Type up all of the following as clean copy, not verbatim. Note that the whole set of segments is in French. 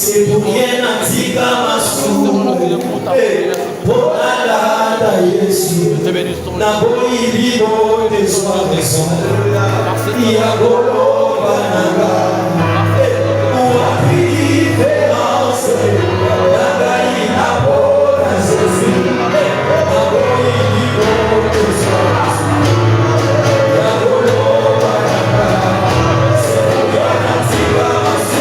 C'est pour rien antika masou. Bonalada Yesu. Naboi libo de soir de son. Iagolo bananga. Ou a différence. Nagaï nabo na Jésus. Naboi libo de soir de son. Iagolo bananga. C'est pour rien antika masou.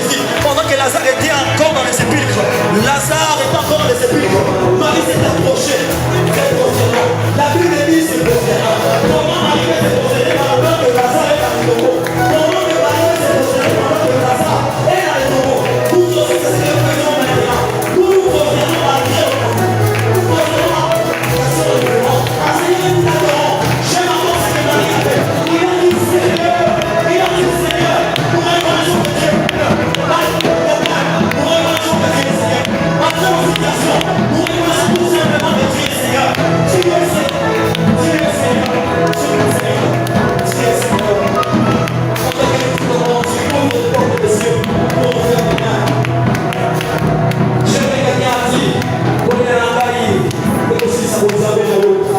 Jésus. Pendant que Lazare était encore dans les sépulcres, Lazare était encore dans les sépulcres. Marie s'est approchée. La Bible dit c'est possédé. Comment Marie s'est possédée pendant que Lazare est dans le tombeau? Comment que Marie s'est possédée pendant que Lazare est dans le tombeau? Nous aussi, c'est ce que nous faisons maintenant. Nous nous possédons à Dieu. Nous possédons à Dieu. Parce que nous t'adorons. J'aime encore ce que Marie a fait. Il a dit Seigneur. Il a dit Seigneur. Nous reconnaissons que Dieu est Dieu. Nous reconnaissons que Dieu est Seigneur. En toute situation, nous reconnaissons tout simplement que Dieu est Seigneur. Dieu est Seigneur. Dieu est Seigneur. Dieu est Seigneur. Dieu est Seigneur. Quand quelqu'un dit comment tu ouvres les portes des cieux pour nous faire bien. J'aimerais quelqu'un a dit, on est en Gaïe, et aussi ça vous avez dans l'autre.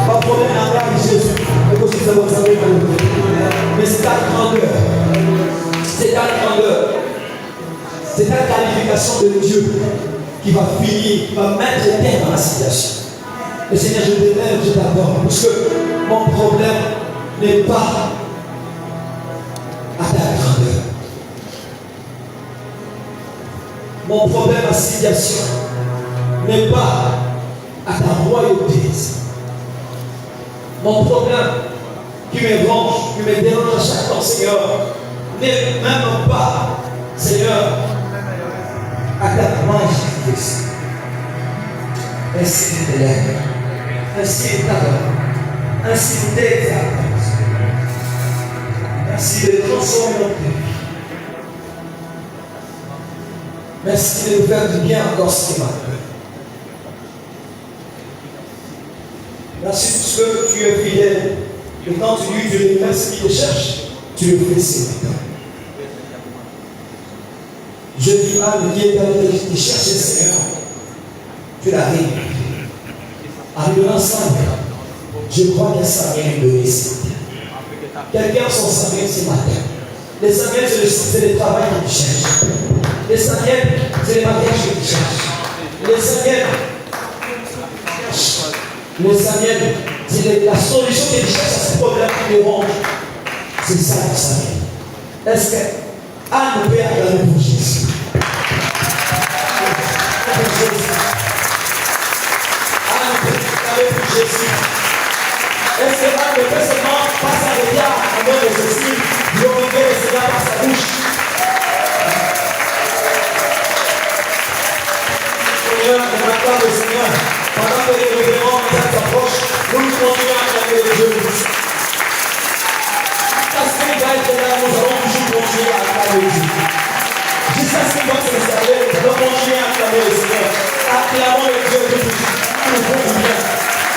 Pas pour aller en Gaïe, Jésus, et aussi ça vous avez dans l'autre. Mais c'est ta grandeur. C'est ta grandeur. C'est ta qualification de Dieu qui va finir, qui va mettre terme à la situation. Et Seigneur, je t'élève, je t'adore, parce que mon problème n'est pas à ta grandeur. Mon problème, ma situation, n'est pas à ta royauté. Mon problème qui me ronge, qui me dérange à chaque temps, Seigneur, n'est même pas, Seigneur, à ta majesté. Ainsi de l'air, ainsi de ta main, ainsi de tes actes, ainsi de transformer notre vie. Merci de nous faire du bien encore ce matin. Merci pour ce que tu es fidèle. Et quand tu lui dis merci qui te cherche, tu le fais ce matin. Je dis à qui est allé te chercher, Seigneur, tu l'arrives. Arrive ensemble. Je crois qu'il y a ça vient de donner ce matin. Quelqu'un son Samuel ce matin. Les Samuel, c'est le travail qui cherche. Les Samuel, c'est les mariages qui cherchent. Les Samuel, c'est la solution qu'ils cherchent à ce problème qui les ronge. C'est ça le Samuel. Est-ce que Anne peut acclamer pour Jésus? Anne peut acclamer pour Jésus. Est-ce que Anne peut seulement passer un regard à mort de Jésus, glorifier le Seigneur par sa bouche? Seigneur, on acclame le Seigneur. Pendant que les révérends s'approchent, nous continuons à acclamer le Dieu. Jusqu'à ce qu'il va être là, nous allons toujours continuer à acclamer Dieu. Jusqu'à ce qu'il va s'installer, nous allons continuer à acclamer le Seigneur. Acclamons le Dieu de Dieu. Nous faisons bien.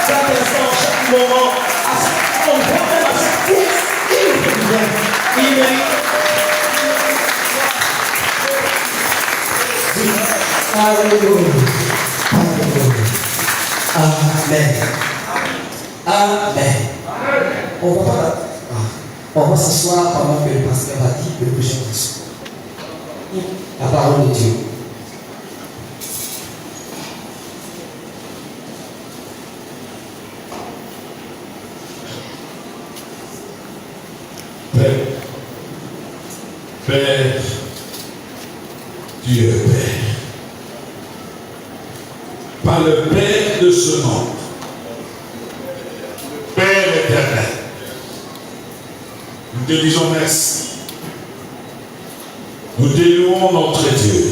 Chaque instant, chaque moment, à chaque endroit, même à chaque course, il nous fait bien. Il mérite. Alléluia. Amen. Amen. On va s'asseoir pendant que le pasteur va dire le prochain discours. La parole de Dieu. Père, Dieu Père, par le Père de ce monde, Père éternel, nous te disons merci. Nous te louons notre Dieu.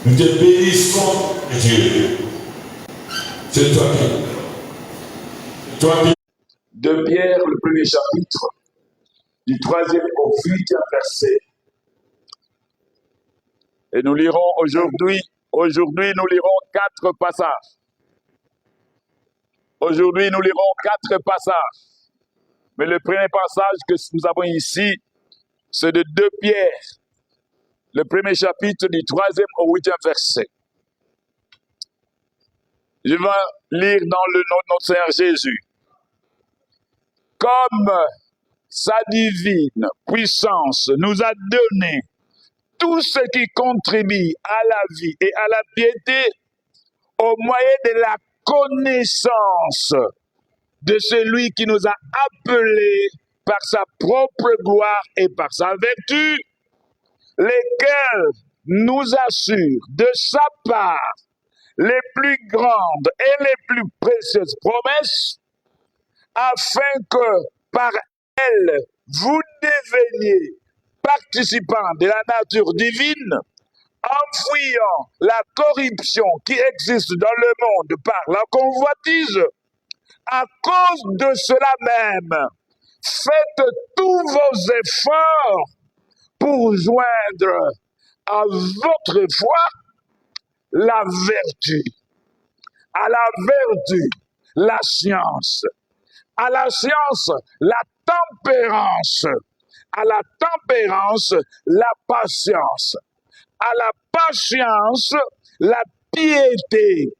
Nous te bénissons, Dieu. C'est toi qui. De Pierre, le premier chapitre, du 3e au 8e verset. Et nous lirons aujourd'hui, nous lirons 4 passages. Aujourd'hui, nous lirons 4 passages. Mais le premier passage que nous avons ici, c'est de 2 Pierre, le premier chapitre du 3e au 8e verset. Je vais lire dans le nom de notre Seigneur Jésus. Comme sa divine puissance nous a donné tout ce qui contribue à la vie et à la piété au moyen de la connaissance de celui qui nous a appelés par sa propre gloire et par sa vertu, lesquels nous assurent de sa part les plus grandes et les plus précieuses promesses, afin que par elles vous deveniez participants de la nature divine, enfuyant la corruption qui existe dans le monde par la convoitise. À cause de cela même, faites tous vos efforts pour joindre à votre foi la vertu, à la vertu la science, à la science la tempérance, à la tempérance la patience, à la patience la piété,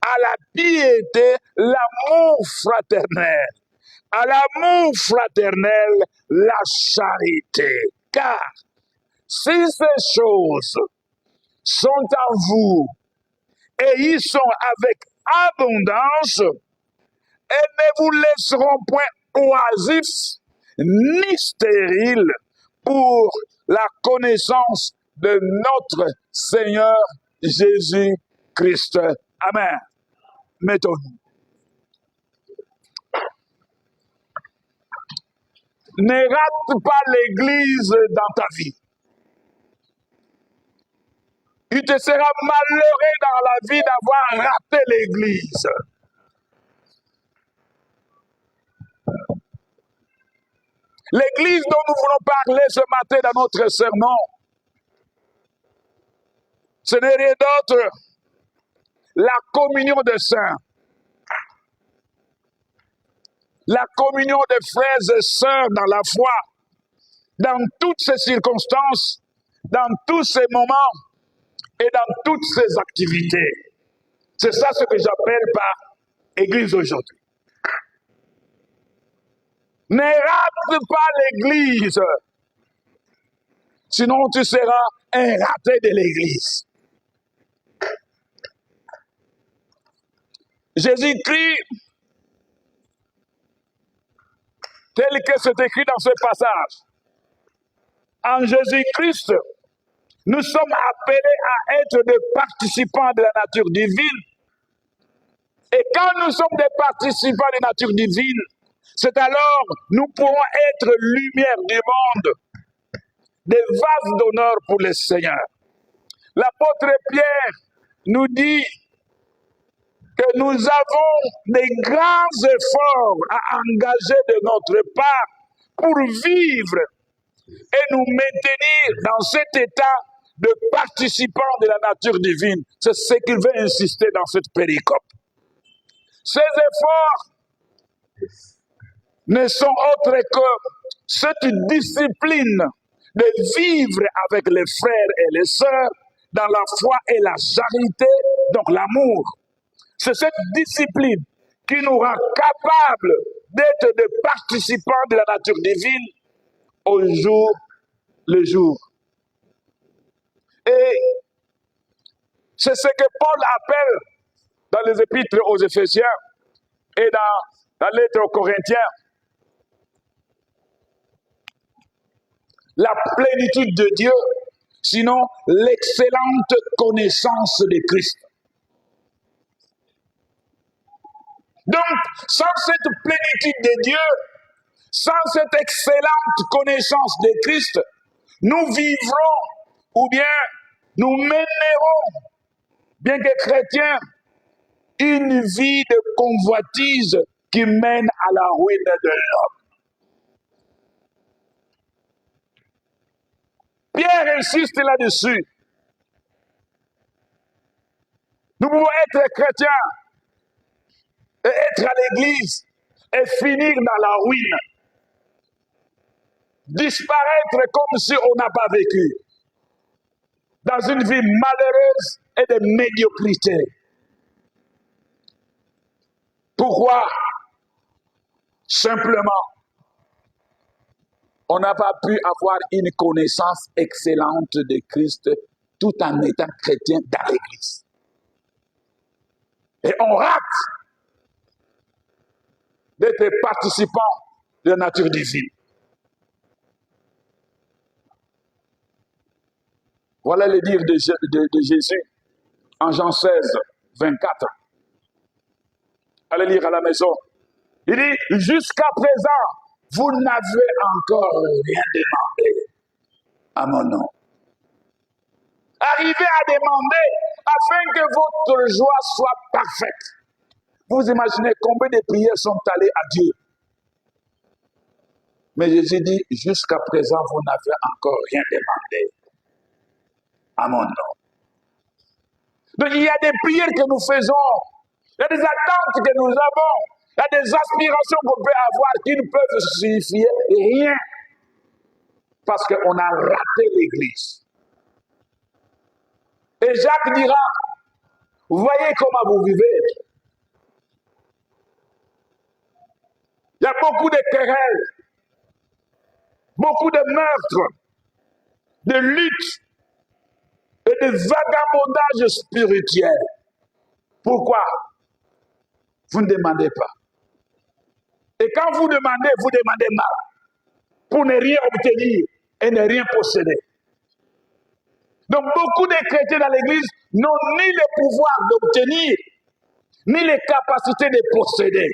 à la piété l'amour fraternel, à l'amour fraternel la charité. Car si ces choses sont en vous et ils sont avec abondance, elles ne vous laisseront point oisifs ni stériles pour la connaissance de notre Seigneur Jésus-Christ. Amen. Mettons-nous. Ne rate pas l'Église dans ta vie. Il te sera malheureux dans la vie d'avoir raté l'Église. L'Église dont nous voulons parler ce matin dans notre sermon, ce n'est rien d'autre, la communion des saints. La communion des frères et sœurs dans la foi, dans toutes ces circonstances, dans tous ces moments et dans toutes ces activités. C'est ça ce que j'appelle par Église aujourd'hui. Ne rate pas l'Église, sinon tu seras un raté de l'Église. Jésus-Christ, tel que c'est écrit dans ce passage, en Jésus-Christ, nous sommes appelés à être des participants de la nature divine. Et quand nous sommes des participants de la nature divine, c'est alors nous pourrons être lumière du monde, des vases d'honneur pour le Seigneur. L'apôtre Pierre nous dit que nous avons des grands efforts à engager de notre part pour vivre et nous maintenir dans cet état de participants de la nature divine. C'est ce qu'il veut insister dans cette péricope. Ces efforts ne sont autres que cette discipline de vivre avec les frères et les sœurs dans la foi et la charité, donc l'amour. C'est cette discipline qui nous rend capables d'être des participants de la nature divine au jour le jour. Et c'est ce que Paul appelle dans les épîtres aux Éphésiens et dans la lettre aux Corinthiens la plénitude de Dieu, sinon l'excellente connaissance de Christ. Donc, sans cette plénitude de Dieu, sans cette excellente connaissance de Christ, nous vivrons ou bien nous mènerons, bien que chrétiens, une vie de convoitise qui mène à la ruine de l'homme. Pierre insiste là-dessus. Nous pouvons être chrétiens et être à l'église et finir dans la ruine. Disparaître comme si on n'a pas vécu. Dans une vie malheureuse et de médiocrité. Pourquoi? Simplement, on n'a pas pu avoir une connaissance excellente de Christ tout en étant chrétien dans l'église. Et on rate d'être participants de la nature divine. Voilà le dire de Jésus en Jean 16, 24. Allez lire à la maison. Il dit, jusqu'à présent, vous n'avez encore rien demandé à mon nom. Arrivez à demander afin que votre joie soit parfaite. Vous imaginez combien de prières sont allées à Dieu. Mais Jésus dit, jusqu'à présent, vous n'avez encore rien demandé à mon nom. Donc il y a des prières que nous faisons, il y a des attentes que nous avons, il y a des aspirations qu'on peut avoir qui ne peuvent signifier rien parce qu'on a raté l'église. Et Jacques dira, vous voyez comment vous vivez. Il y a beaucoup de querelles, beaucoup de meurtres, de luttes et de vagabondage spirituel. Pourquoi? Vous ne demandez pas. Et quand vous demandez mal, pour ne rien obtenir et ne rien posséder. Donc beaucoup de chrétiens dans l'église n'ont ni le pouvoir d'obtenir, ni les capacités de posséder.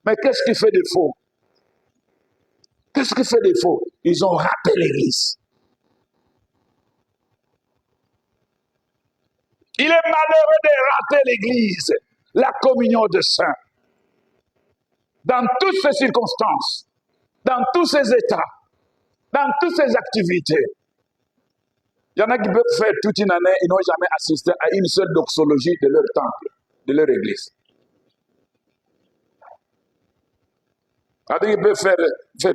Mais qu'est-ce qui fait défaut? Qu'est-ce qui fait défaut? Ils ont raté l'église. Il est malheureux de rater l'église, la communion des saints. Dans toutes ces circonstances, dans tous ces états, dans toutes ces activités. Il y en a qui peuvent faire toute une année et n'ont jamais assisté à une seule doxologie de leur temple, de leur église. Il y en a qui peuvent faire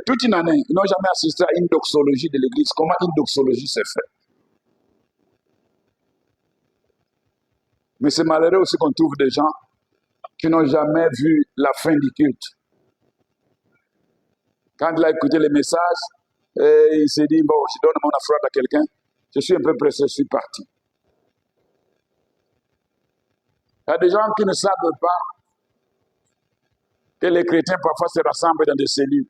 toute une année, ils n'ont jamais assisté à une doxologie de l'église. Comment une doxologie s'est faite? Mais c'est malheureux aussi qu'on trouve des gens qui n'ont jamais vu la fin du culte. Quand il a écouté les messages, il s'est dit, bon, je donne mon offrande à quelqu'un, je suis un peu pressé, je suis parti. Il y a des gens qui ne savent pas que les chrétiens parfois se rassemblent dans des cellules.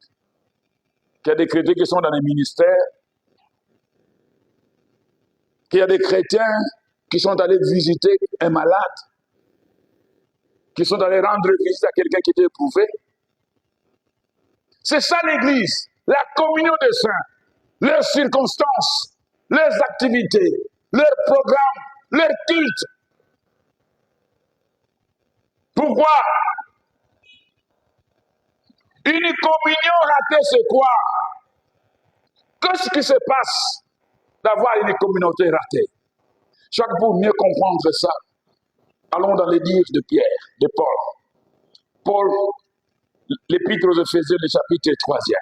Qu'il y a des chrétiens qui sont dans les ministères. Qu'il y a des chrétiens qui sont allés visiter un malade. Qui sont allés rendre visite à quelqu'un qui était éprouvé. C'est ça l'église, la communion des saints, leurs circonstances, leurs activités, leurs programmes, leurs cultes. Pourquoi? Une communion ratée, c'est quoi? Qu'est-ce qui se passe d'avoir une communauté ratée? Chaque pour mieux comprendre ça, allons dans les dires de Pierre, de Paul. Paul, l'épître aux Éphésiens, le chapitre 3e.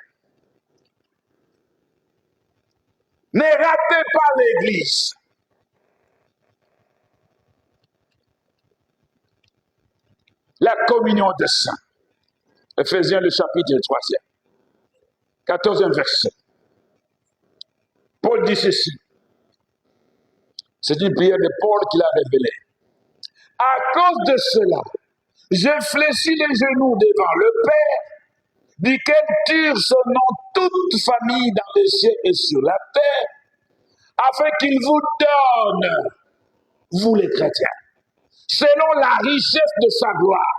Ne ratez pas l'église. La communion des saints. Éphésiens, le chapitre 3e. 14e verset. Paul dit ceci. C'est une prière de Paul qu'il a révélée. À cause de cela, je fléchis les genoux devant le Père, duquel tire son nom toute famille dans les cieux et sur la terre, afin qu'il vous donne, vous les chrétiens, selon la richesse de sa gloire,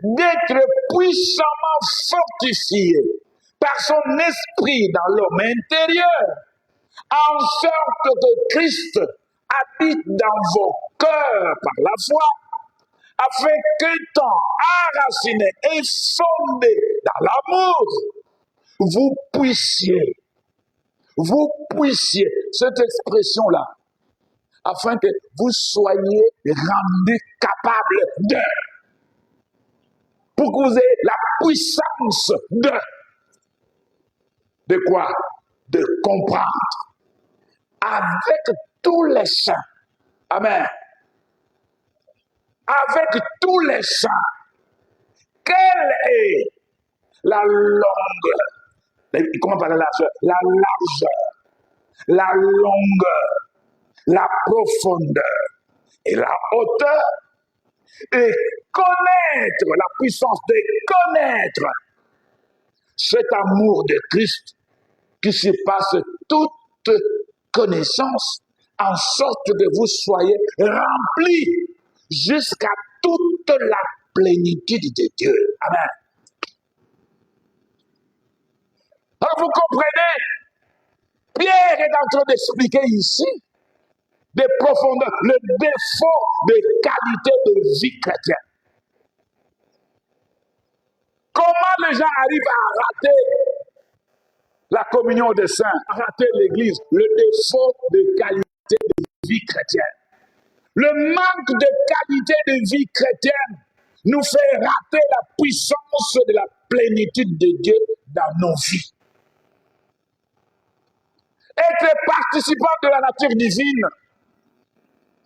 d'être puissamment fortifiés par son esprit dans l'homme intérieur, en sorte que Christ habite dans vos cœurs par la foi, afin qu'étant enracinés et fondés dans l'amour, vous puissiez, cette expression-là, afin que vous soyez rendus capables pour que vous ayez la puissance de quoi? De comprendre avec tous les saints. Amen. Avec tous les saints, quelle est la longueur, comment parler la largeur, la longueur, la profondeur et la hauteur, et connaître la puissance de connaître cet amour de Christ qui surpasse toute connaissance, en sorte que vous soyez remplis jusqu'à toute la plénitude de Dieu. Amen. Alors vous comprenez, Pierre est en train d'expliquer ici des profondeurs, le défaut de qualité de vie chrétienne. Comment les gens arrivent à rater la communion des saints, à rater l'église, le défaut de qualité de vie chrétienne. Le manque de qualité de vie chrétienne nous fait rater la puissance de la plénitude de Dieu dans nos vies. Être participant de la nature divine,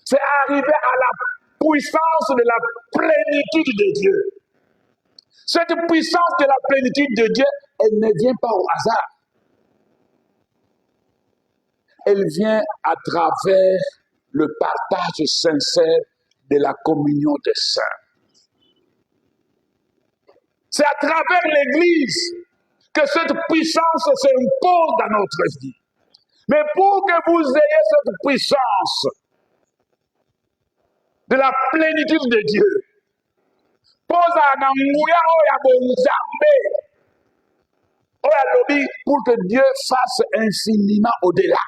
c'est arriver à la puissance de la plénitude de Dieu. Cette puissance de la plénitude de Dieu, elle ne vient pas au hasard. Elle vient à travers le partage sincère de la communion des saints. C'est à travers l'Église que cette puissance s'impose dans notre vie. Mais pour que vous ayez cette puissance de la plénitude de Dieu, pour que Dieu fasse infiniment au-delà.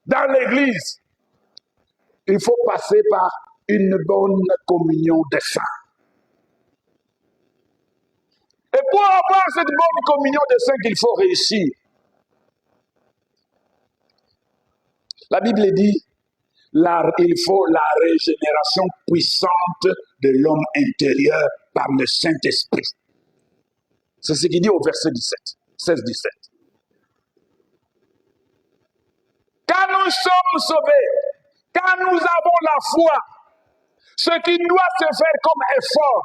Dans l'église, il faut passer par une bonne communion des saints. Et pour avoir cette bonne communion des saints qu'il faut réussir, la Bible dit il faut la régénération puissante de l'homme intérieur par le Saint-Esprit. C'est ce qu'il dit au verset 16-17. Quand nous sommes sauvés, quand nous avons la foi, ce qui doit se faire comme effort,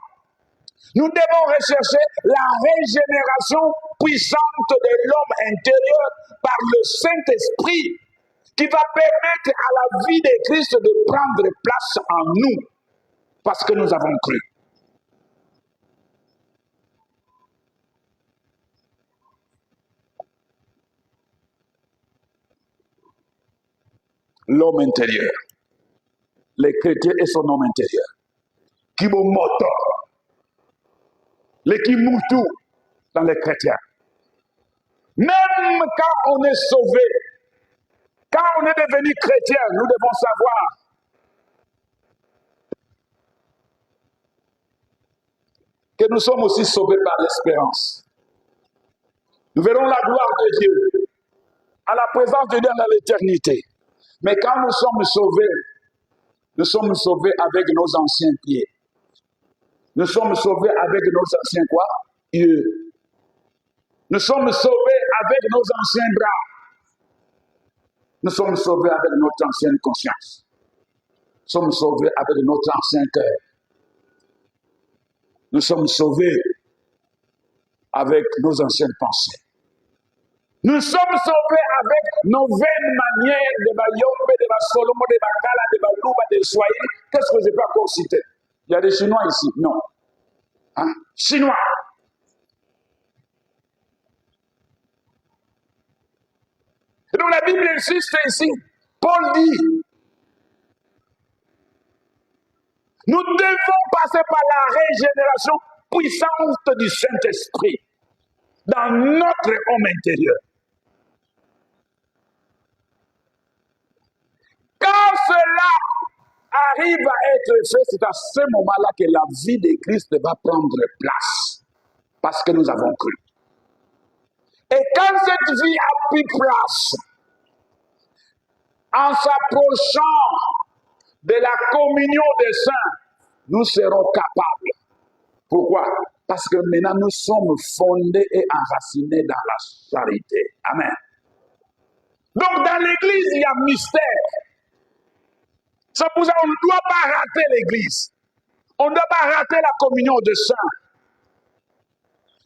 nous devons rechercher la régénération puissante de l'homme intérieur par le Saint-Esprit qui va permettre à la vie de Christ de prendre place en nous parce que nous avons cru. L'homme intérieur, les chrétiens et son homme intérieur, qui vont moto, les qui moutou dans les chrétiens. Même quand on est sauvé, quand on est devenu chrétien, nous devons savoir que nous sommes aussi sauvés par l'espérance. Nous verrons la gloire de Dieu, à la présence de Dieu dans l'éternité. Mais quand nous sommes sauvés avec nos anciens pieds. Nous sommes sauvés avec nos anciens quoi? Yeux. Nous sommes sauvés avec nos anciens bras. Nous sommes sauvés avec notre ancienne conscience. Nous sommes sauvés avec notre ancien cœur. Nous sommes sauvés avec nos anciennes pensées. Nous sommes sauvés avec nos vaines manières de Bayombe, de Solomon, de Bakala, de Balouba, de Soyer. Qu'est-ce que je peux encore citer? Il y a des Chinois ici? Non. Hein? Chinois. Et donc la Bible insiste ici. Paul dit, nous devons passer par la régénération puissante du Saint-Esprit dans notre homme intérieur. Quand cela arrive à être fait, c'est à ce moment-là que la vie de Christ va prendre place. Parce que nous avons cru. Et quand cette vie a pris place, en s'approchant de la communion des saints, nous serons capables. Pourquoi? Parce que maintenant nous sommes fondés et enracinés dans la charité. Amen. Donc dans l'église, il y a mystère. C'est pour ça qu'on ne doit pas rater l'église. On ne doit pas rater la communion des saints.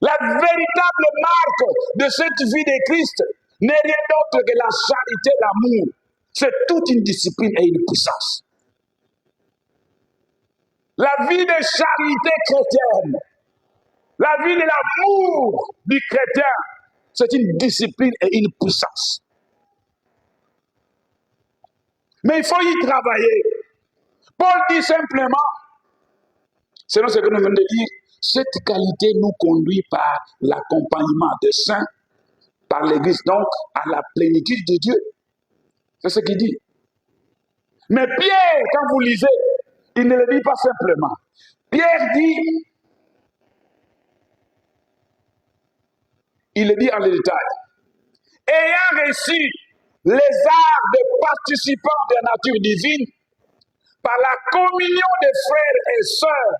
La véritable marque de cette vie de Christ n'est rien d'autre que la charité, l'amour. C'est toute une discipline et une puissance. La vie de charité chrétienne La vie de l'amour du chrétien, c'est une discipline et une puissance. Mais il faut y travailler. Paul dit simplement, selon ce que nous venons de dire, cette qualité nous conduit par l'accompagnement des saints, par l'Église, donc à la plénitude de Dieu. C'est ce qu'il dit. Mais Pierre, quand vous lisez, il ne le dit pas simplement. Pierre dit, il le dit en détail. Ayant reçu les arts de participants de la nature divine, par la communion des frères et sœurs,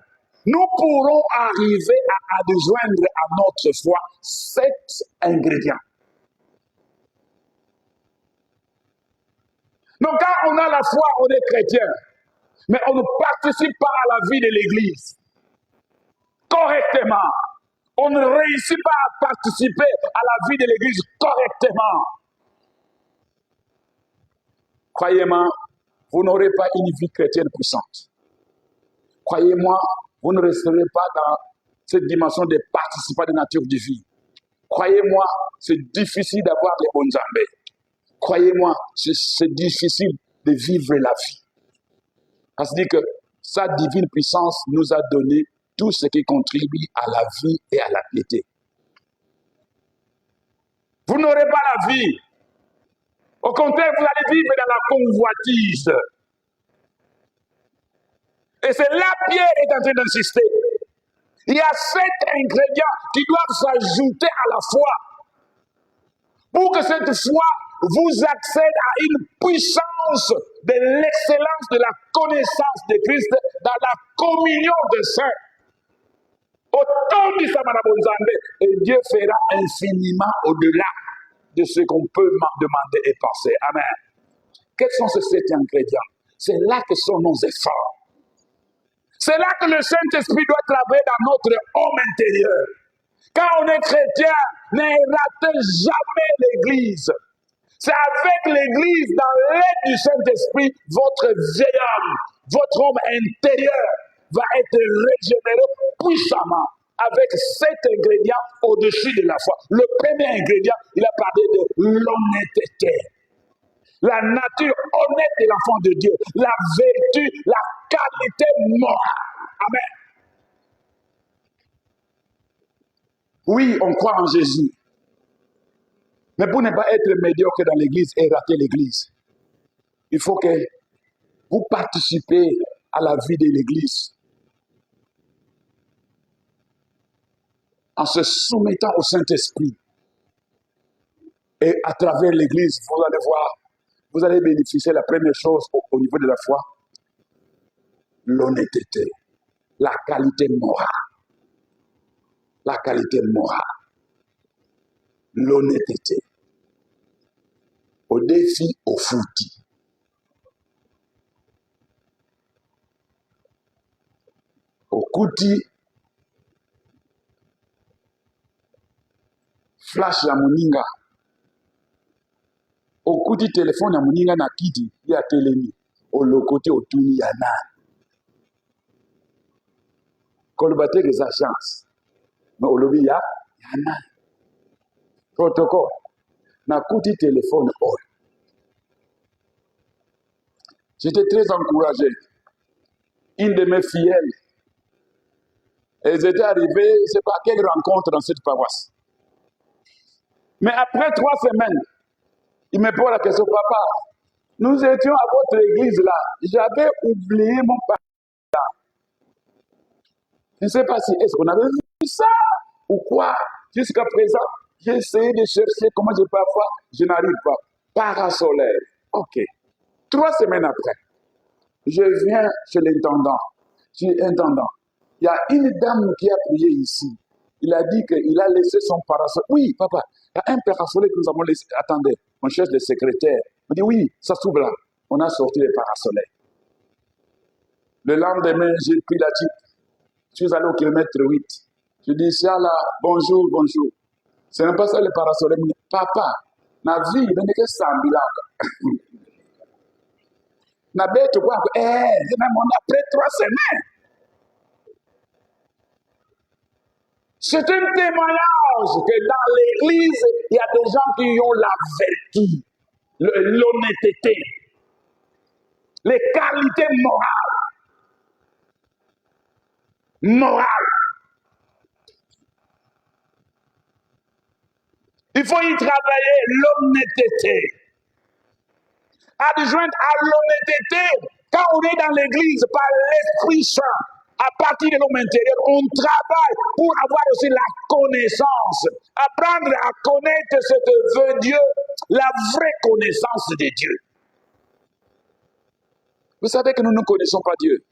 nous pourrons arriver à adjoindre à notre foi 7 ingrédients. Donc quand on a la foi, on est chrétien, mais on ne participe pas à la vie de l'Église correctement. On ne réussit pas à participer à la vie de l'Église correctement. Croyez-moi, vous n'aurez pas une vie chrétienne puissante. Croyez-moi, vous ne resterez pas dans cette dimension de participants de nature divine. Croyez-moi, c'est difficile d'avoir les bonnes armées. Croyez-moi, c'est difficile de vivre la vie. Parce que sa divine puissance nous a donné tout ce qui contribue à la vie et à la piété. Vous n'aurez pas la vie. Au contraire, vous allez vivre dans la convoitise. Et c'est là Pierre est en train d'insister. Il y a 7 ingrédients qui doivent s'ajouter à la foi pour que cette foi vous accède à une puissance de l'excellence de la connaissance de Christ dans la communion des saints. Autant dit ça, Madame Bonzambe, et Dieu fera infiniment au-delà de ce qu'on peut demander et penser. Amen. Quels sont ces 7 ingrédients? C'est là que sont nos efforts. C'est là que le Saint-Esprit doit travailler dans notre homme intérieur. Quand on est chrétien, ne ratez jamais l'Église. C'est avec l'Église, dans l'aide du Saint-Esprit, votre vieil homme, votre homme intérieur va être régénéré puissamment avec 7 ingrédients au-dessus de la foi. Le premier ingrédient, il a parlé de l'honnêteté. La nature honnête de l'enfant de Dieu, la vertu, la qualité morale. Amen. Oui, on croit en Jésus. Mais pour ne pas être médiocre dans l'église et rater l'église, il faut que vous participez à la vie de l'église en se soumettant au Saint-Esprit. Et à travers l'église, vous allez voir, vous allez bénéficier de la première chose au niveau de la foi, l'honnêteté, la qualité morale. La qualité morale. L'honnêteté. Au défi, au fouti. Au kouti, flash ya moninga. Au kouti téléphone ya moninga na kiti ya telemi. Au lokote au tuni ya na. Kolbate que sa chance. Mais au lobby ya na. Protocole. Na kouti téléphone all. J'étais très encouragé. Une de mes fillettes, elles étaient arrivées, je ne sais pas quelle rencontre dans cette paroisse. Mais après 3 semaines, il me pose la question, papa, nous étions à votre église là, j'avais oublié mon papa. Je ne sais pas si, est-ce qu'on avait vu ça ou quoi? Jusqu'à présent, j'ai essayé de chercher comment je peux avoir, je n'arrive pas. Parasolaire, ok. 3 semaines après, je viens chez l'intendant. Je dis, intendant, il y a une dame qui a prié ici. Il a dit qu'il a laissé son parasolaire. Oui, papa, il y a un parasolaire que nous avons laissé. Attendez, on cherche le secrétaire. On dit, oui, ça s'ouvre là. On a sorti les parasolaires. Le lendemain, j'ai pris la Jeep. Je suis allé au kilomètre 8. Je dis, ça là, bonjour, bonjour. Ce n'est pas ça le parasolaire. Papa, ma vie, il n'est que ça, na bête quoi, même après 3 semaines. C'est un témoignage que dans l'église, il y a des gens qui ont la vertu, l'honnêteté, les qualités morales. Il faut y travailler l'honnêteté. Adjointe à l'honnêteté, quand on est dans l'église par l'Esprit Saint, à partir de l'homme intérieur, on travaille pour avoir aussi la connaissance, apprendre à connaître ce que veut Dieu, la vraie connaissance de Dieu. Vous savez que nous ne connaissons pas Dieu.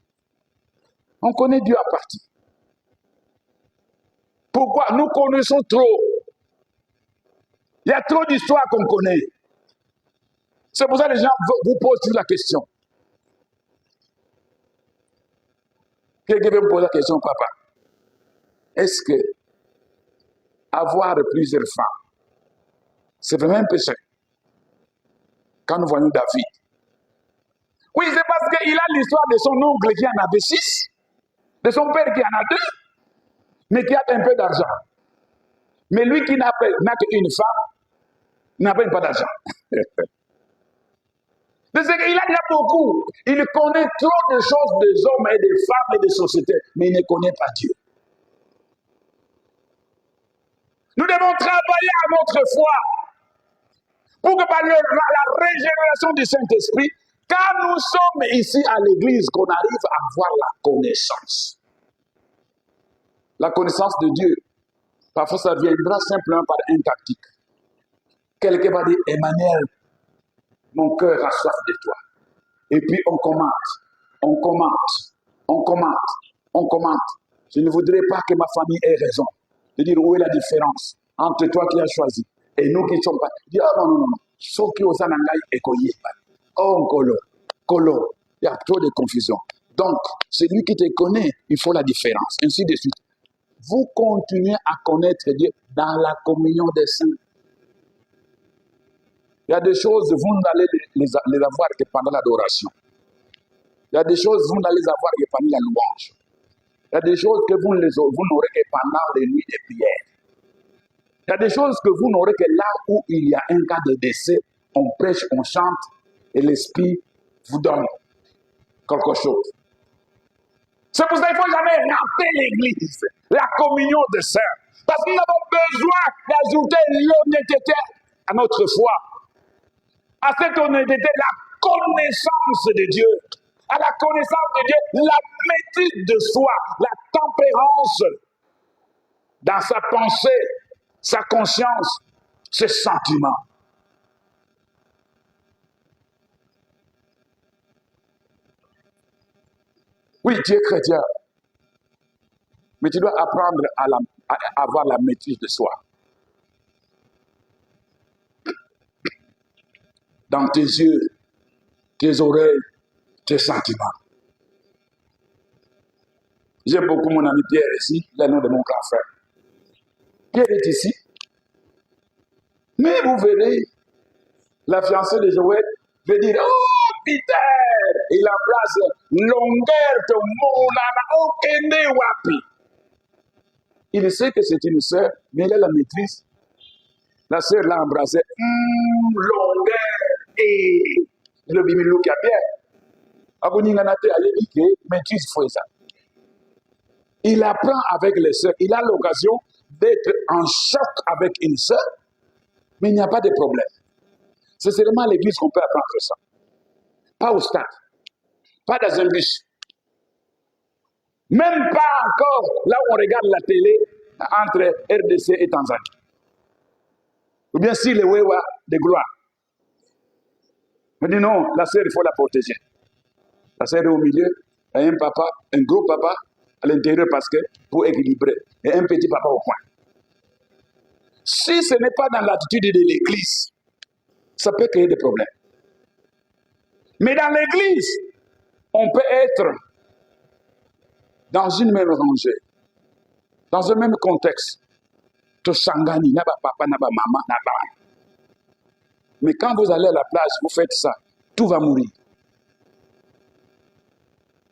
On connaît Dieu à partie. Pourquoi? Nous connaissons trop. Il y a trop d'histoires qu'on connaît. C'est pour ça que les gens vous posent toujours la question. Quelqu'un veut me poser la question, papa. Est-ce que avoir plusieurs femmes, c'est vraiment un péché? Quand nous voyons David. Oui, c'est parce qu'il a l'histoire de son oncle qui en avait 6, de son père qui en a 2, mais qui a un peu d'argent. Mais lui qui n'a qu'une femme, n'a pas d'argent. C'est qu'il a déjà beaucoup. Il connaît trop de choses des hommes et des femmes et des sociétés, mais il ne connaît pas Dieu. Nous devons travailler à notre foi pour que par la régénération du Saint-Esprit, quand nous sommes ici à l'église, qu'on arrive à avoir la connaissance. La connaissance de Dieu. Parfois, ça viendra simplement par une tactique. Quelqu'un va dire, Emmanuel, mon cœur a soif de toi. Et puis on commente. Je ne voudrais pas que ma famille ait raison. De dire où est la différence entre toi qui as choisi et nous qui ne sommes pas. Dire, oh non. Ceux qui osent n'angaï et koye. Oh, colo. Il y a trop de confusion. Donc, celui qui te connaît, il faut la différence. Ainsi de suite. Vous continuez à connaître Dieu dans la communion des saints. Il y a des choses, vous n'allez les avoir que pendant l'adoration. Il y a des choses, vous n'allez les avoir que pendant la louange. Il y a des choses que vous n'aurez que pendant les nuits de prière. Il y a des choses que vous n'aurez que là où il y a un cas de décès, on prêche, on chante, et l'Esprit vous donne quelque chose. C'est pour ça qu'il ne faut jamais rater l'église, la communion des saints. Parce que nous avons besoin d'ajouter l'honnêteté à notre foi. À cette honnêteté, la connaissance de Dieu. À la connaissance de Dieu, la maîtrise de soi, la tempérance dans sa pensée, sa conscience, ses sentiments. Oui, tu es chrétien, mais tu dois apprendre à avoir la maîtrise de soi. Dans tes yeux, tes oreilles, tes sentiments. J'aime beaucoup mon ami Pierre ici, le nom de mon grand frère. Pierre est ici. Mais vous verrez, la fiancée de Joël veut dire, oh Peter, il embrasse longueur de mon okende wapi. Il sait que c'est une sœur, mais il a la maîtrise. La sœur l'a embrassé, longueur et le bimilou qui a bien. Il apprend avec les sœurs. Il a l'occasion d'être en choc avec une sœur, mais il n'y a pas de problème. C'est seulement à l'église qu'on peut apprendre ça. Pas au stade, pas dans un bus. Même pas encore là où on regarde la télé entre RDC et Tanzanie. Ou bien si les Wewa de gloire. On dit non, la sœur, il faut la protéger. La sœur est au milieu, et un papa, un gros papa à l'intérieur parce que pour équilibrer, et un petit papa au coin. Si ce n'est pas dans l'attitude de l'église, ça peut créer des problèmes. Mais dans l'église, on peut être dans une même rangée, dans un même contexte. Tosangani, naba papa, naba maman, naba. Mais quand vous allez à la plage, vous faites ça, tout va mourir.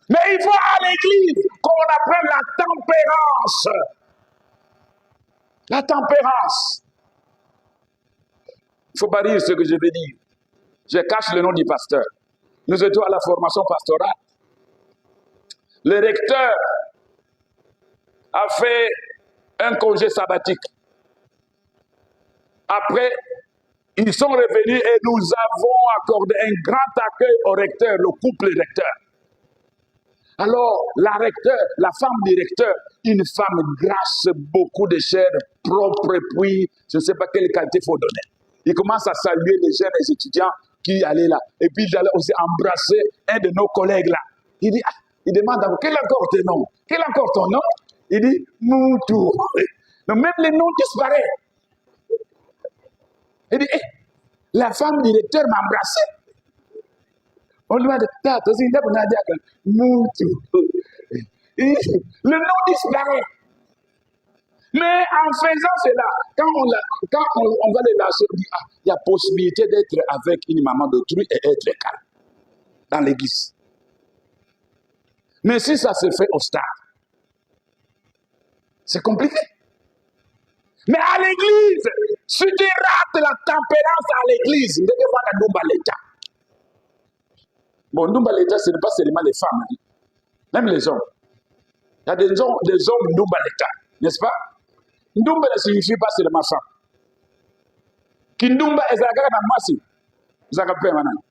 Mais il faut à l'église qu'on apprenne la tempérance. La tempérance. Il ne faut pas dire ce que je vais dire. Je cache le nom du pasteur. Nous étions à la formation pastorale. Le recteur a fait un congé sabbatique. Après, ils sont revenus et nous avons accordé un grand accueil au recteur, le couple recteur. Alors, la recteur, la femme du recteur, une femme grasse, beaucoup de chair, propre, et puis je ne sais pas quelle qualité il faut donner. Il commence à saluer les jeunes étudiants qui allaient là. Et puis, il allait aussi embrasser un de nos collègues là. Il dit, il demande encore, quel est encore ton nom? Quel est encore ton nom? Il dit, Moutou. Donc, même les noms disparaissent. Il dit, la femme du recteur m'a embrassé. On lui a dit, le nom disparaît. Mais en faisant cela, quand on va les lâcher, on dit, il y a possibilité d'être avec une maman d'autrui et être calme dans l'église. Mais si ça se fait au stade, c'est compliqué. Mais à l'église, si tu rates la tempérance à l'église, il devait voir la Ndumba l'État. Bon, Ndumba l'État, ce n'est pas seulement les femmes, hein. Même les hommes. Il y a des hommes Ndumba l'État, n'est-ce pas? Ndumba ne signifie pas seulement femme. Kindumba est la grande masse. Vous avez compris maintenant?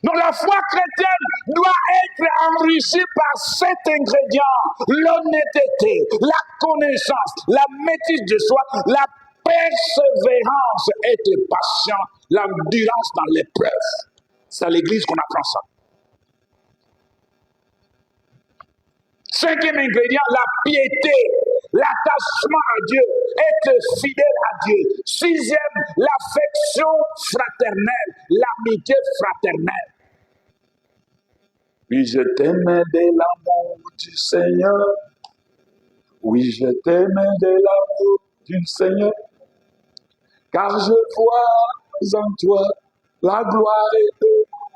Donc la foi chrétienne doit être enrichie par cet ingrédient: l'honnêteté, la connaissance, la maîtrise de soi, la persévérance, être patient, l'endurance dans l'épreuve. C'est à l'église qu'on apprend ça. Cinquième ingrédient, la piété, l'attachement à Dieu, être fidèle à Dieu. Sixième, l'affection fraternelle, l'amitié fraternelle. Oui, je t'aime de l'amour du Seigneur. Oui, je t'aime de l'amour du Seigneur. Car je vois en toi la gloire de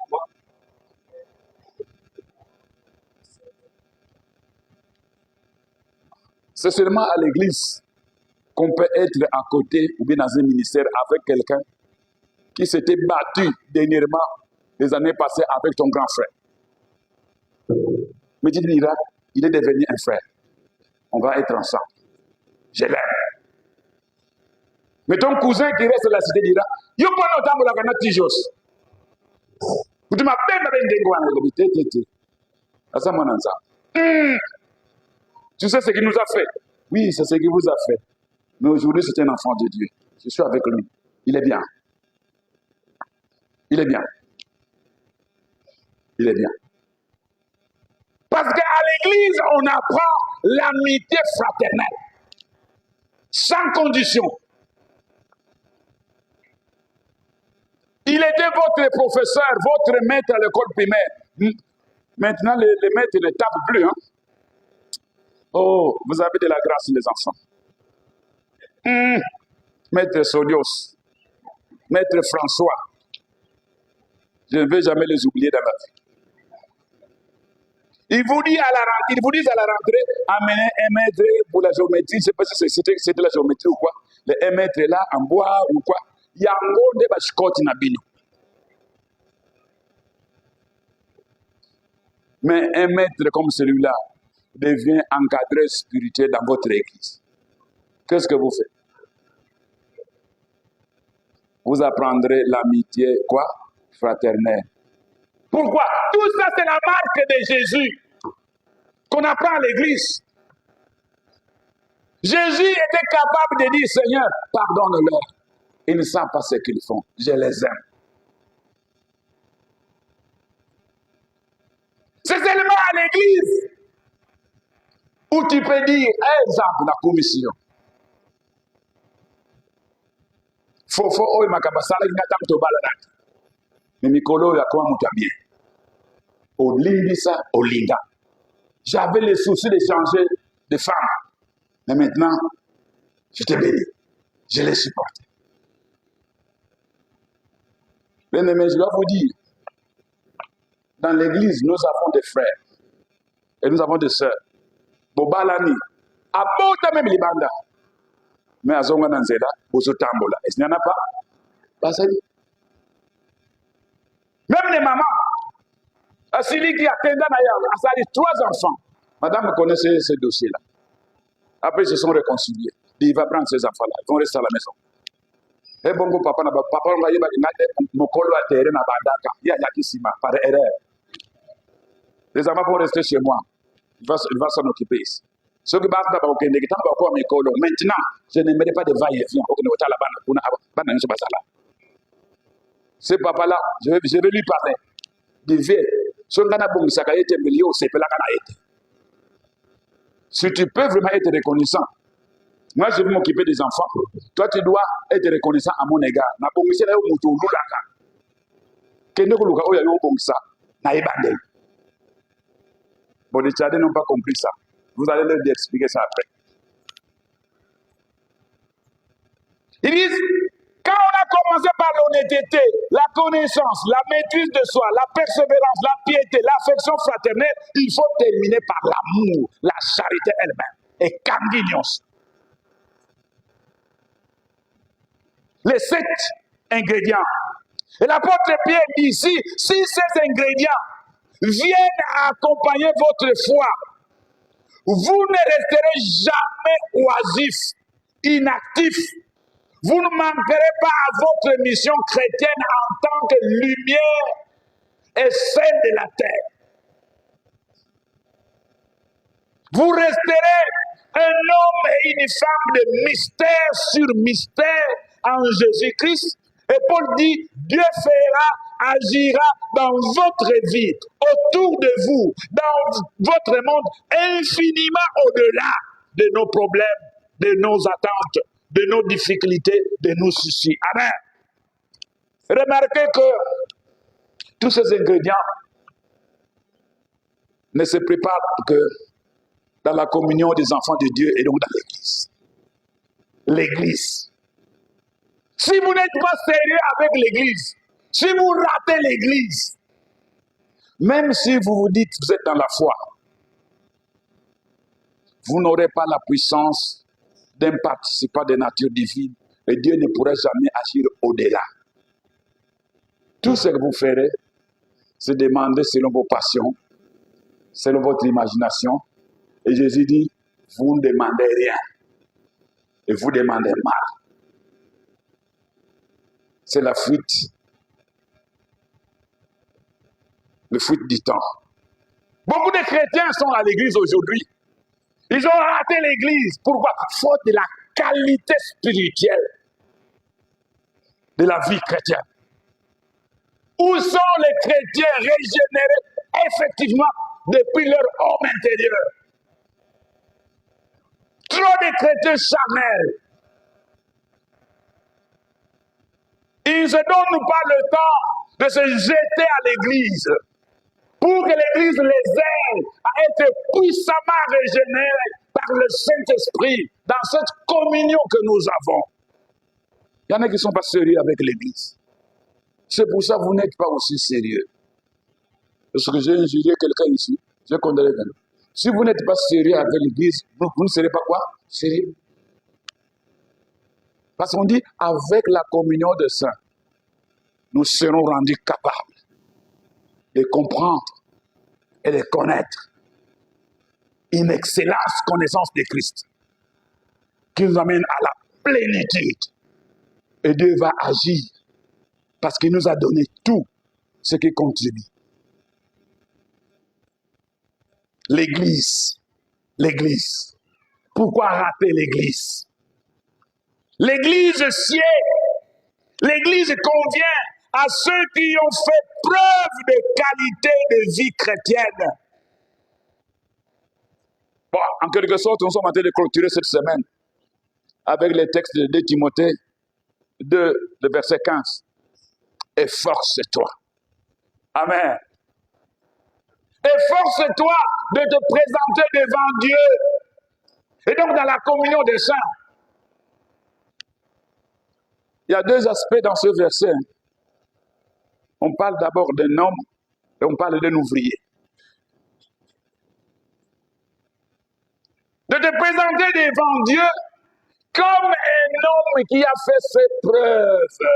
moi. C'est seulement à l'église qu'on peut être à côté ou bien dans un ministère avec quelqu'un qui s'était battu dernièrement les années passées avec ton grand frère. Mais tu diras, il est devenu un frère. On va être ensemble. Je l'aime. Mais ton cousin qui reste à la cité dira, yo pas longtemps pour la gana tijos. Tu m'as peine avec des gouanes, ça mon ensemble. Tu sais ce qu'il nous a fait? Oui, c'est ce qu'il vous a fait. Mais aujourd'hui, c'est un enfant de Dieu. Je suis avec lui. Il est bien. Il est bien. Il est bien. Parce qu'à l'église, on apprend l'amitié fraternelle. Sans condition. Il était votre professeur, votre maître à l'école primaire. Maintenant, les maîtres ne tapent plus. Hein? Oh, vous avez de la grâce, les enfants. Maître Solios, Maître François, je ne vais jamais les oublier dans ma vie. Ils vous disent à la rentrée, amenez un maître pour la géométrie, je ne sais pas si c'était la géométrie ou quoi, un maître là, en bois ou quoi, il y a un gros débat nabino. Mais un maître comme celui-là devient encadré spirituel dans votre église. Qu'est-ce que vous faites? Vous apprendrez l'amitié, quoi? Fraternelle. Pourquoi? Tout ça, c'est la marque de Jésus qu'on apprend à l'église. Jésus était capable de dire, Seigneur, pardonne-leur. Ils ne savent pas ce qu'ils font. Je les aime. C'est seulement à l'église où tu peux dire, exemple, la commission. Fofo oyo makabasala inatam to balanat. Mais Mikolo ya kwa mutabie. Olimbisa olinga. J'avais le souci de changer de femme. Mais maintenant, je te bénis. Je les supporte. Bien aimé, je dois vous dire, dans l'église, nous avons des frères et nous avons des sœurs. Bobalani, abota même libanda. Mais azonga nanzela, bozo tambola. Est-ce qu'il n'y en a pas? Pas ça. Même les mamans, Asili qui attendait d'ailleurs, ça a 3 enfants. Madame connaissait ce dossier-là. Après, ils se sont réconciliés. Il va prendre ses enfants-là. Ils vont rester à la maison. Et bon, papa, on va y aller, mon colo à terre, na bandaka. Il y a Yakisima, par erreur. Les enfants vont rester chez moi. Il va s'en occuper ici. Ceux qui battent d'abord, maintenant, je n'aimerais pas de va-et-vient. Ce papa-là, je vais lui parler. Si tu peux vraiment être reconnaissant, moi je vais m'occuper des enfants, toi tu dois être reconnaissant à mon égard. Bon, les Tchadiens n'ont pas compris ça. Vous allez leur expliquer ça après. Ils disent, quand on a commencé par l'honnêteté, la connaissance, la maîtrise de soi, la persévérance, la piété, l'affection fraternelle, il faut terminer par l'amour, la charité elle-même. Et Canguignos. Les 7 ingrédients. Et l'apôtre Pierre dit ici, si ces ingrédients viennent accompagner votre foi, vous ne resterez jamais oisif, inactif. Vous ne manquerez pas à votre mission chrétienne en tant que lumière et celle de la terre. Vous resterez un homme et une femme de mystère sur mystère en Jésus-Christ. Et Paul dit, Dieu fera, agira dans votre vie, autour de vous, dans votre monde, infiniment au-delà de nos problèmes, de nos attentes, de nos difficultés, de nos soucis. Amen. Remarquez que tous ces ingrédients ne se préparent que dans la communion des enfants de Dieu et donc dans l'Église. L'Église. Si vous n'êtes pas sérieux avec l'Église, si vous ratez l'Église, même si vous vous dites que vous êtes dans la foi, vous n'aurez pas la puissance d'un participant de nature divine et Dieu ne pourra jamais agir au-delà. Tout ce que vous ferez, c'est demander selon vos passions, selon votre imagination. Et Jésus dit, vous ne demandez rien et vous demandez mal. C'est la fuite. Le fuite du temps. Beaucoup de chrétiens sont à l'église aujourd'hui. Ils ont raté l'église. Pourquoi? Faute de la qualité spirituelle de la vie chrétienne. Où sont les chrétiens régénérés effectivement depuis leur homme intérieur? Trop de chrétiens charnels. Ils ne se donnent pas le temps de se jeter à l'église pour que l'église les aide à être puissamment régénérés par le Saint-Esprit dans cette communion que nous avons. Il y en a qui ne sont pas sérieux avec l'église. C'est pour ça que vous n'êtes pas aussi sérieux. Parce que j'ai injurié quelqu'un ici, j'ai condamné quelqu'un. Si vous n'êtes pas sérieux avec l'église, vous ne serez pas quoi? Sérieux. Parce qu'on dit, avec la communion des saints, nous serons rendus capables de comprendre et de connaître une excellente connaissance de Christ qui nous amène à la plénitude. Et Dieu va agir parce qu'il nous a donné tout ce qui contribue. L'église. L'église. Pourquoi rater l'église? L'église sied. L'église convient à ceux qui ont fait preuve de qualité de vie chrétienne. Bon, en quelque sorte, nous sommes en train de clôturer cette semaine avec les textes de 2 Timothée 2, le verset 15. Efforce-toi. Amen. Efforce-toi de te présenter devant Dieu. Et donc dans la communion des saints. Il y a 2 aspects dans ce verset. On parle d'abord d'un homme et on parle d'un ouvrier. de te présenter devant Dieu comme un homme qui a fait ses preuves.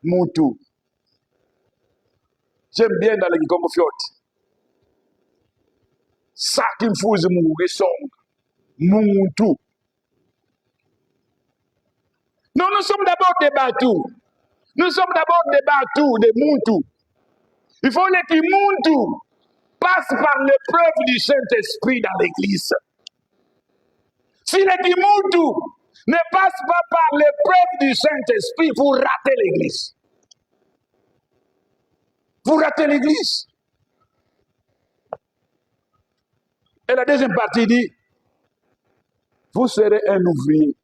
Moutou. J'aime bien dans les comme fiotte. Ça qui me fait mourir son Moutou. Non, nous sommes d'abord des batous. Nous sommes d'abord des batous, des Moutou. Il faut que les Moutou passent par l'épreuve du Saint-Esprit dans l'Église. Si les Moutou ne passent pas par l'épreuve du Saint-Esprit, vous ratez l'Église. Vous ratez l'Église. Et la deuxième partie dit, vous serez un ouvrier.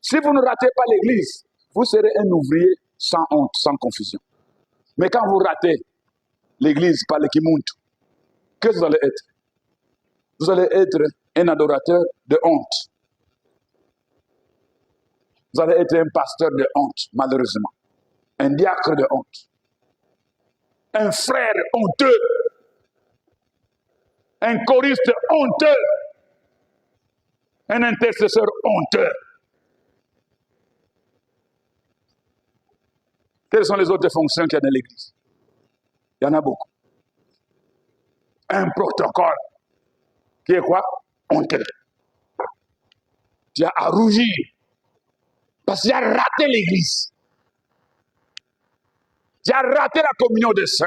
Si vous ne ratez pas l'Église, vous serez un ouvrier sans honte, sans confusion. Mais quand vous ratez l'Église par les Kimuntu, qu'est-ce que vous allez être? Vous allez être un adorateur de honte. Vous allez être un pasteur de honte, malheureusement. Un diacre de honte. Un frère honteux. Un choriste honteux. Un intercesseur honteux. Quelles sont les autres fonctions qu'il y a dans l'Église? Il y en a beaucoup. Un protocole qui est quoi? Honteux. Tu as à rougir parce que tu as raté l'Église. Tu as raté la communion des saints.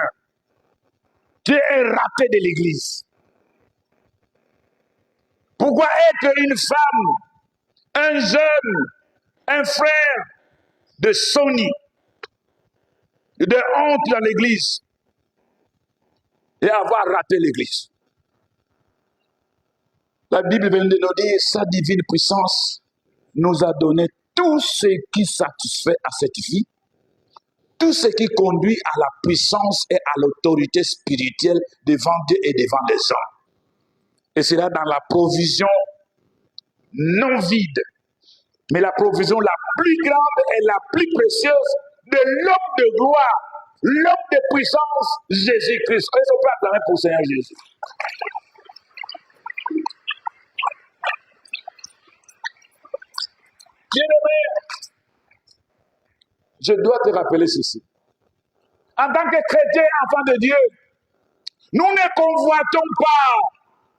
Tu es un raté de l'Église. Pourquoi être une femme, un jeune, un frère de Sony, de honte dans l'Église et avoir raté l'Église? La Bible vient de nous dire, sa divine puissance nous a donné tout ce qui satisfait à cette vie, tout ce qui conduit à la puissance et à l'autorité spirituelle devant Dieu et devant les hommes. Et c'est là dans la provision non vide, mais la provision la plus grande et la plus précieuse de l'homme de gloire, l'homme de puissance, Jésus-Christ. Est-ce qu'on peut acclamer pour Seigneur Jésus? Bien-aimé, je dois te rappeler ceci. En tant que chrétien, enfant de Dieu, nous ne convoitons pas,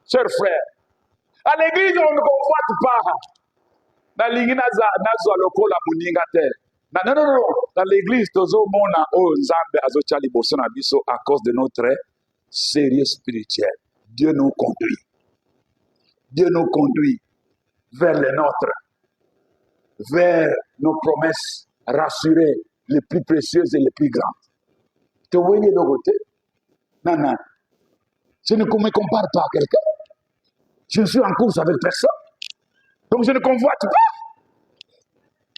chers frères. À l'église, on ne convoite pas. Dans l'église, non. Dans l'église, à cause de notre sérieux spirituel. Dieu nous conduit. Dieu nous conduit vers les nôtres, vers nos promesses rassurées, les plus précieuses et les plus grandes. Tu vois de côté? Non. Je ne me compare pas à quelqu'un. Je suis en course avec personne. Donc je ne convoite pas.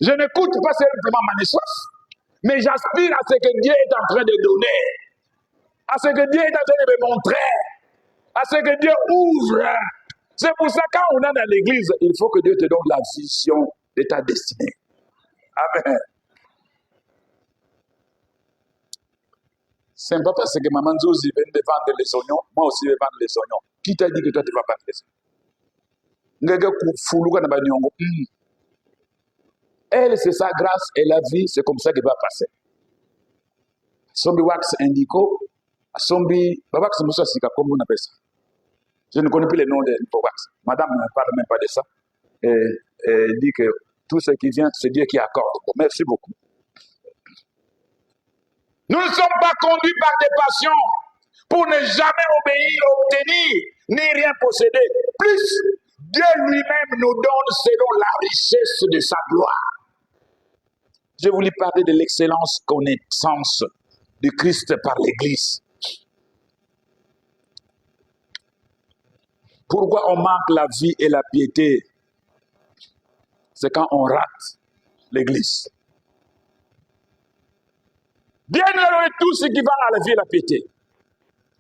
Je n'écoute pas simplement ma naissance. Mais j'aspire à ce que Dieu est en train de donner. À ce que Dieu est en train de me montrer. À ce que Dieu ouvre. C'est pour ça que quand on est dans l'église, il faut que Dieu te donne la vision de ta destinée. Amen. C'est pas parce que maman Zozi vient de vendre les oignons, moi aussi je vais vendre les oignons. Qui t'a dit que toi tu vas vendre les oignons? Elle, c'est sa grâce et la vie, c'est comme ça qu'il va passer. Sombi wax indico, sombi wax moussa sika, comme on appelle ça. Je ne connais plus les noms de wax. Madame ne parle même pas de ça. Et dit que tout ce qui vient, c'est Dieu qui accorde. Merci beaucoup. Nous ne sommes pas conduits par des passions pour ne jamais obéir, obtenir, ni rien posséder. Plus, Dieu lui-même nous donne selon la richesse de sa gloire. Je voulais parler de l'excellence connaissance de Christ par l'Église. Pourquoi on manque la vie et la piété? C'est quand on rate l'Église. Dieu nous a donné tout ce qui va à la vie et la piété.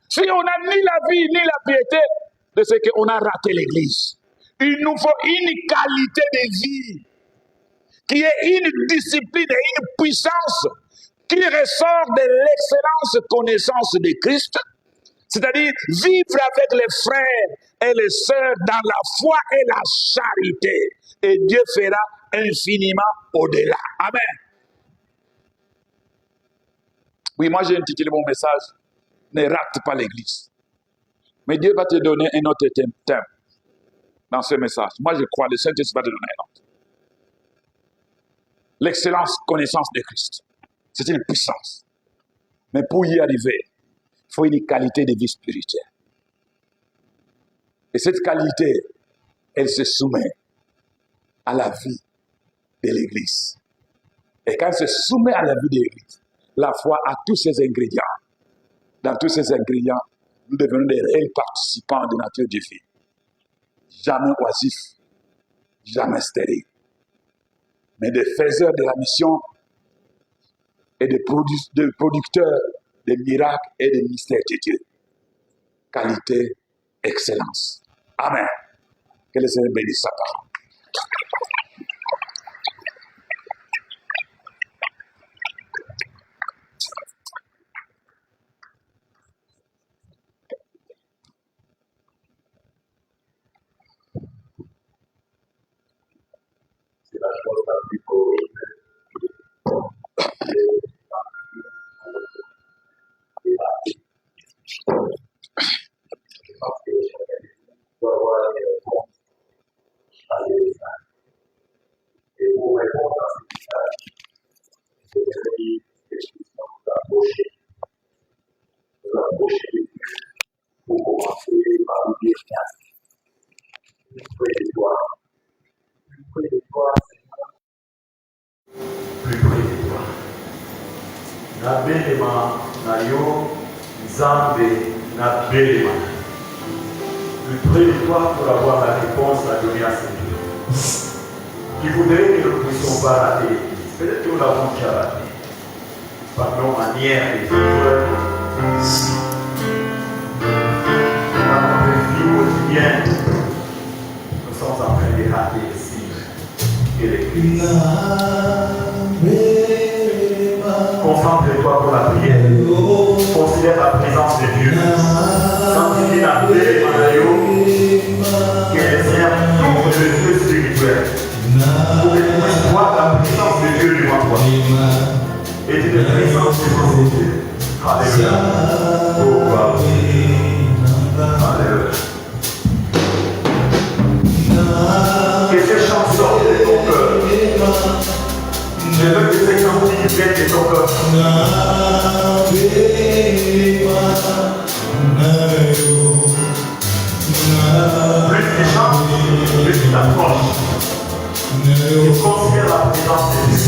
Si on n'a ni la vie ni la piété, de ce qu'on a raté l'Église. Il nous faut une qualité de vie qui est une discipline et une puissance qui ressort de l'excellence connaissance de Christ. C'est-à-dire vivre avec les frères et les sœurs dans la foi et la charité. Et Dieu fera infiniment au-delà. Amen. Oui, moi j'ai intitulé mon message « Ne rate pas l'Église ». Mais Dieu va te donner un autre thème dans ce message. Moi je crois, le Saint-Esprit va te donner un autre. L'excellence, connaissance de Christ. C'est une puissance. Mais pour y arriver, il faut une qualité de vie spirituelle. Et cette qualité, elle se soumet à la vie de l'Église. Et quand elle se soumet à la vie de l'Église, la foi a tous ses ingrédients. Dans tous ces ingrédients, nous devenons des réels participants de nature divine. Jamais oisifs, jamais stériles, mais des faiseurs de la mission et des producteurs de miracles et des mystères de Dieu. Qualité, excellence. Amen. Que le Seigneur bénisse sa parole. C'est la chose la plus horrible. Parce que doit avoir des réponses à des messages. Et pour répondre à ces messages, c'est de nous approcher. Nous approcher de Dieu pour commencer par lui dire rien. Plus près de toi. Plus près de toi, Seigneur. Plus près de toi. Na belema na yo, Nzambe na belema. Plus près de toi pour avoir la réponse à donner à Seigneur. Qui voudrait que nous ne puissions pas rater. Peut-être que nous l'avons déjà raté. Par nos manières de vivre. Dans notre vie quotidienne, nous sommes en train de rater ici. Et l'Église. Concentre-toi pour la prière. Considère la présence de Dieu. Quand tu dis la paix, que le Seigneur t'ouvre le yeux spirituel pour que tu puisses voir la présence de Dieu devant toi. Et tu te présentes devant Dieu. Alléluia. Oh, wow. Alléluia. Que ces chants sortent de ton cœur. Je veux que ces chants viennent de ton cœur. Plus tu chantes, plus tu t'approches. Tu considères la présence de Dieu.